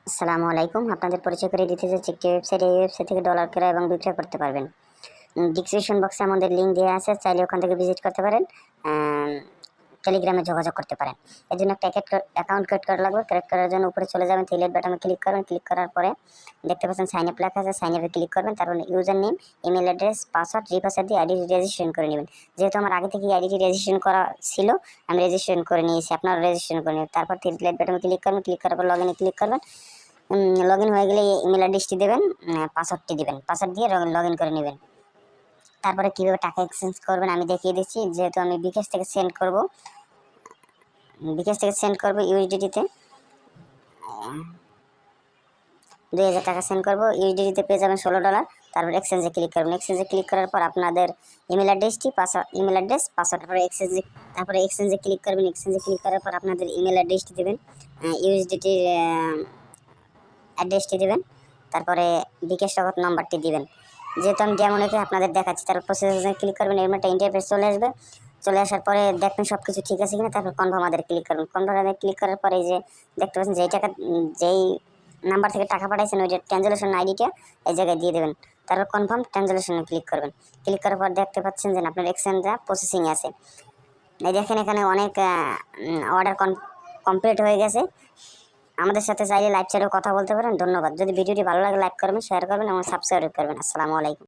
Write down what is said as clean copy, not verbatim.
আসসালামু আলাইকুম। আপনাদের পরিচয় করে দিতে চাচ্ছি একটি ওয়েবসাইট। এই ওয়েবসাইট থেকে ডলার ক্রয় এবং বিক্রয় করতে পারবেন। ডিসক্রিপশন বক্সে আমাদের লিঙ্ক দেওয়া আছে, চাইলে ওখান থেকে ভিজিট করতে পারেন। টেলিগ্রামে যোগাযোগ করতে পারেন। এর জন্য একটা অ্যাকাউন্ট ক্রিয়েট করা লাগবে। ক্রিয়েট করার জন্য উপরে চলে যাবেন, থ্রি ডট বাটনে ক্লিক করবেন। ক্লিক করার পরে দেখতে পাচ্ছেন সাইন আপ লেখা আছে, সাইন আপে ক্লিক করবেন। তারপর user name, email address, password, re-password দিয়ে আইডি রেজিস্ট্রেশন করে নেবেন। যেহেতু আমার আগে থেকে আইডিটি রেজিস্ট্রেশন করা ছিল, আমি রেজিস্ট্রেশন করে নিয়েছি, আপনারা রেজিস্ট্রেশন করে নেবেন। তারপর থ্রি ডট বাটনে ক্লিক করবেন। ক্লিক করার পর লগ ইনে ক্লিক করবেন। লগ ইন হয়ে গেলে ইমেল অ্যাড্রেসটি দেবেন, পাসওয়ার্ডটি দিবেন, পাসওয়ার্ড দিয়ে লগ ইন করে নেবেন। তারপরে কীভাবে টাকা এক্সচেঞ্জ করবেন আমি দেখিয়ে দিচ্ছি। যেহেতু আমি বিকাশ থেকে সেন্ড করব ইউএসডিটিতে 2000 টাকা সেন্ড করবো। ইউএসডিটিতে পেয়ে যাবেন $16। তারপর এক্সচেঞ্জে ক্লিক করবেন। এক্সচেঞ্জে ক্লিক করার পর আপনাদের ইমেল অ্যাড্রেস পাসওয়ার্ড, তারপরে এক্সচেঞ্জে ক্লিক করবেন। এক্সচেঞ্জে ক্লিক করার পর আপনাদের ইমেল অ্যাড্রেসটি দেবেন, ইউএসডিটির অ্যাড্রেসটি দেবেন, তারপরে বিকাশ নগদ নাম্বারটি দিবেন। যেহেতু আমি যেমন একে আপনাদের দেখাচ্ছি, তারপর প্রসেসে ক্লিক করবেন। এর মধ্যে ইন্টারফেস চলে আসবে। চলে আসার পরে দেখবেন সব কিছু ঠিক আছে কিনা। তারপর কনফার্ম আমাদের ক্লিক করবেন। কনফার্ম ক্লিক করার পরে এই যে দেখতে পাচ্ছেন যেই নাম্বার থেকে টাকা পাঠাইছেন ওই যে ট্রানজাকশন আইডিটা এই জায়গায় দিয়ে দেবেন। তারপর কনফার্ম ট্রানজাকশনে ক্লিক করবেন। ক্লিক করার পর দেখতে পাচ্ছেন যে আপনার এক্সচেঞ্জটা প্রসেসিংয়ে আছে। এই দেখেন এখানে অনেক অর্ডার কমপ্লিট হয়ে গেছে। আমাদের সাথে চাইলে লাইভ চ্যাটেও কথা বলতে পারেন। ধন্যবাদ। যদি ভিডিওটি ভালো লাগে লাইক করবেন, শেয়ার করবেন এবং সাবস্ক্রাইব করবেন। আসসালামু আলাইকুম।